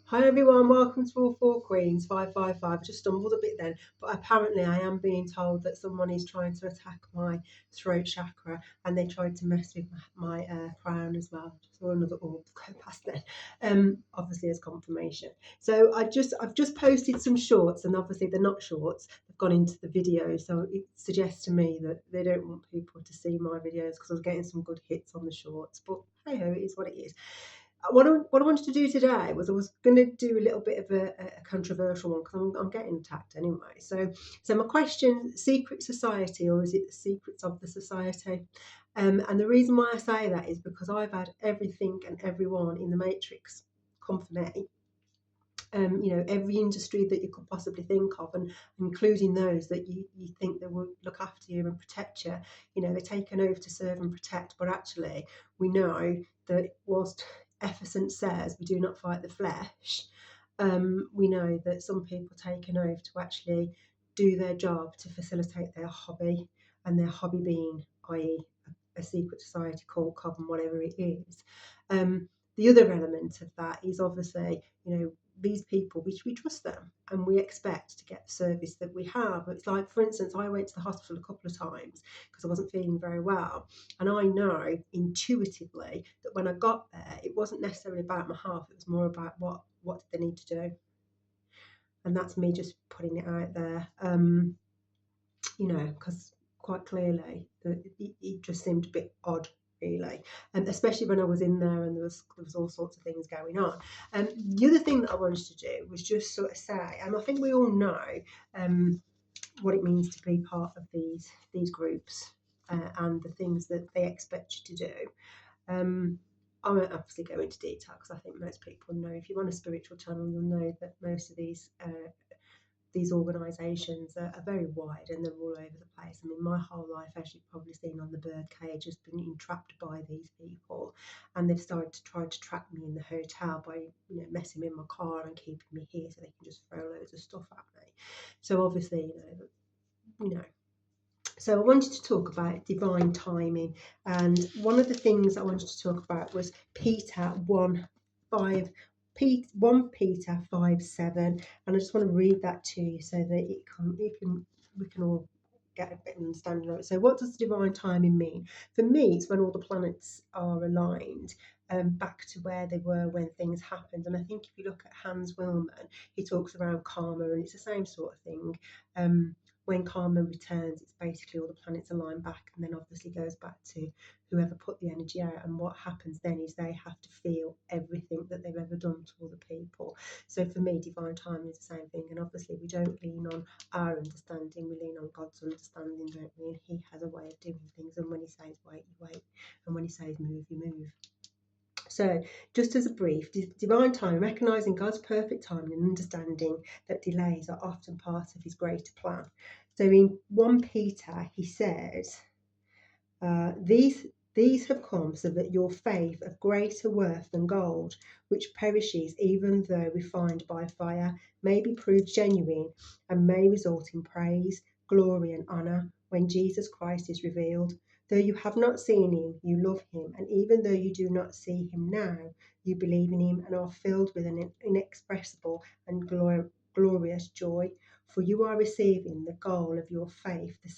Hi everyone, welcome to All Four Queens 555. I just stumbled a bit then, but apparently I am being told that someone is trying to attack my throat chakra and they tried to mess with my crown as well. So another orb go past then. Obviously as confirmation. So I've just posted some shorts, and obviously they're not shorts, they've gone into the video, so it suggests to me that they don't want people to see my videos because I was getting some good hits on the shorts, but hey ho, it is what it is. What I wanted to do today was I was going to do a little bit of a controversial one because I'm getting attacked anyway. So my question: secret society, or is it the secrets of the society? And the reason why I say that is because I've had everything and everyone in the Matrix come for me. Every industry that you could possibly think of, and including those that you think that will look after you and protect you. They take an oath to serve and protect, but actually we know that whilst Ephesus says we do not fight the flesh, we know that some people take an oath to actually do their job to facilitate their hobby, and their hobby being, i.e., a secret society, cult, coven, whatever it is. The other element of that is obviously, these people, we trust them and we expect to get the service that we have. It's like, for instance, I went to the hospital a couple of times because I wasn't feeling very well. And I know intuitively that when I got there, it wasn't necessarily about my health, it was more about what did they need to do. And that's me just putting it out there, because quite clearly it just seemed a bit odd, really, and especially when I was in there and there was all sorts of things going on. The other thing that I wanted to do was just sort of say, and I think we all know what it means to be part of these groups, and the things that they expect you to do. I won't obviously go into detail because I think most people know. If you're on a spiritual channel, you'll know that most of these organisations are very wide and they're all over the place. I mean, my whole life, as you've probably seen on the birdcage, has been entrapped by these people, and they've started to try to trap me in the hotel by messing in my car and keeping me here so they can just throw loads of stuff at me. So obviously, So I wanted to talk about divine timing, and one of the things I wanted to talk about was Peter 1:5. 1 Peter 5:7, and I just want to read that to you so that we can all get a bit of understanding of it. So what does divine timing mean? For me, it's when all the planets are aligned back to where they were when things happened. And I think if you look at Hans Willman, he talks around karma, and it's the same sort of thing. When karma returns, it's basically all the planets align back, and then obviously goes back to whoever put the energy out. And what happens then is they have to feel everything that they've ever done to other people. So for me, divine timing is the same thing. And obviously, we don't lean on our understanding, we lean on God's understanding, don't we? And He has a way of doing things. And when He says wait, you wait. And when He says move, you move. So, just as a brief, divine time, recognising God's perfect timing and understanding that delays are often part of His greater plan. So, in 1 Peter, he says, these have come so that your faith of greater worth than gold, which perishes even though refined by fire, may be proved genuine and may result in praise, glory, and honour when Jesus Christ is revealed. Though you have not seen him, you love him, and even though you do not see him now, you believe in him and are filled with an inexpressible and glorious joy, for you are receiving the goal of your faith, the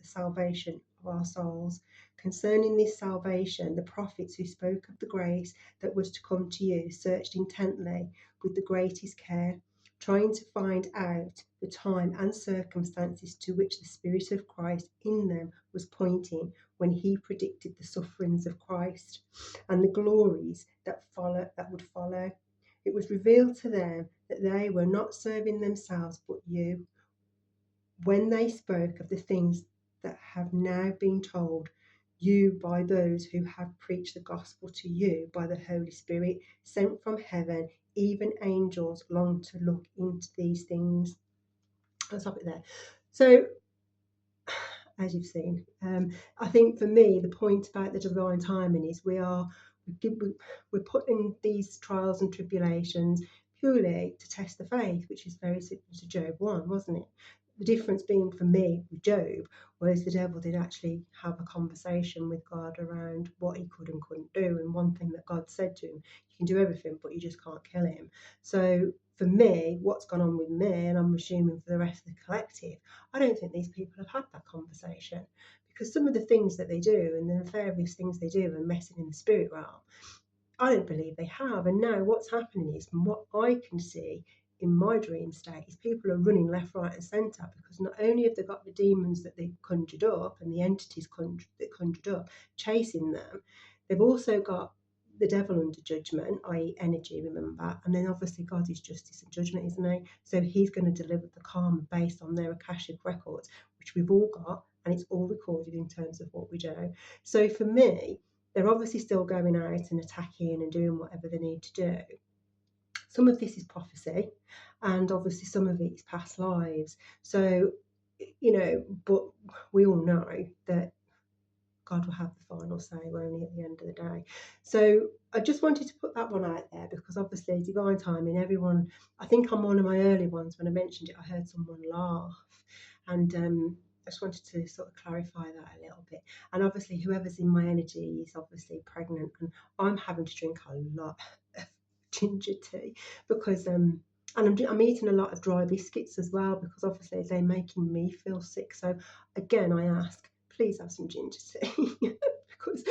salvation of our souls. Concerning this salvation, the prophets who spoke of the grace that was to come to you searched intently with the greatest care, trying to find out the time and circumstances to which the Spirit of Christ in them was pointing when he predicted the sufferings of Christ and the glories that would follow. It was revealed to them that they were not serving themselves but you, when they spoke of the things that have now been told you by those who have preached the gospel to you by the Holy Spirit sent from heaven. Even angels long to look into these things. I'll stop it there. So, as you've seen, I think for me, the point about the divine timing is we're put in these trials and tribulations purely to test the faith, which is very similar to Job 1, wasn't it? the difference being for me with Job was the devil did actually have a conversation with God around what he could and couldn't do. And one thing that God said to him, you can do everything, but you just can't kill him. So for me, what's gone on with me, and I'm assuming for the rest of the collective, I don't think these people have had that conversation, because some of the things that they do and the nefarious things they do and messing in the spirit realm, I don't believe they have. And now what's happening is, from what I can see in my dream state, is people are running left, right, and centre, because not only have they got the demons that they conjured up and the entities that conjured up chasing them, they've also got the devil under judgment, i.e., energy, remember, and then obviously God is justice and judgment, isn't he? So he's going to deliver the karma based on their Akashic records, which we've all got, and it's all recorded in terms of what we do. So for me, they're obviously still going out and attacking and doing whatever they need to do. Some of this is prophecy, and obviously some of it is past lives. So, but we all know that God will have the final say, only at the end of the day. So I just wanted to put that one out there, because obviously divine timing, everyone, I think on one of my early ones when I mentioned it, I heard someone laugh, and I just wanted to sort of clarify that a little bit. And obviously whoever's in my energy is obviously pregnant, and I'm having to drink a lot of ginger tea, because and I'm eating a lot of dry biscuits as well, because obviously they're making me feel sick. So again, I ask, please have some ginger tea, because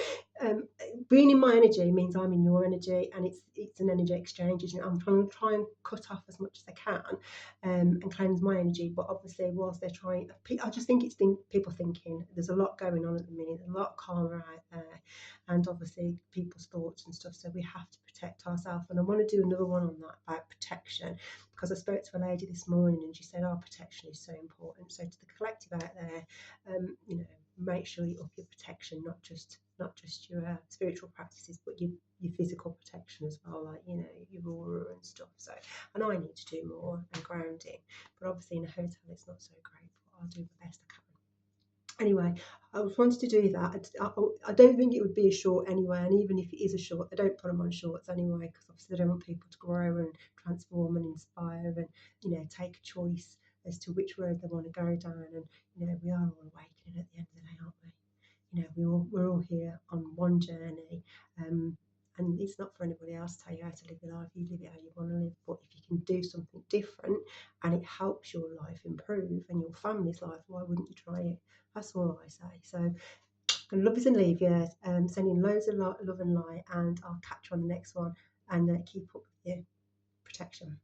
being in my energy means I'm in your energy, and it's an energy exchange, isn't it? I'm trying to try and cut off as much as I can, and cleanse my energy. But obviously, whilst they're trying, I just think it's people thinking. There's a lot going on at the minute, a lot of karma out there, and obviously people's thoughts and stuff. So we have to protect ourselves. And I want to do another one on that about protection, because I spoke to a lady this morning and she said, "Oh, protection is so important." So to the collective out there, make sure you up your protection, not just your spiritual practices, but your physical protection as well, like your aura and stuff. So, and I need to do more and grounding, but obviously in a hotel it's not so great, but I'll do the best I can. Anyway, I just wanted to do that. I don't think it would be a short anyway, and even if it is a short, I don't put them on shorts anyway, because obviously I don't want people to grow and transform and inspire, and take a choice as to which road they want to go down. And we are all awakening at the end of the day, aren't we? We're all here on one journey, and it's not for anybody else to tell you how to live your life. You live it how you want to live, but if you can do something different and it helps your life improve and your family's life, why wouldn't you try it? That's all I say. So I'm going to love you and leave you, sending loads of love and light, and I'll catch you on the next one, and keep up with your protection.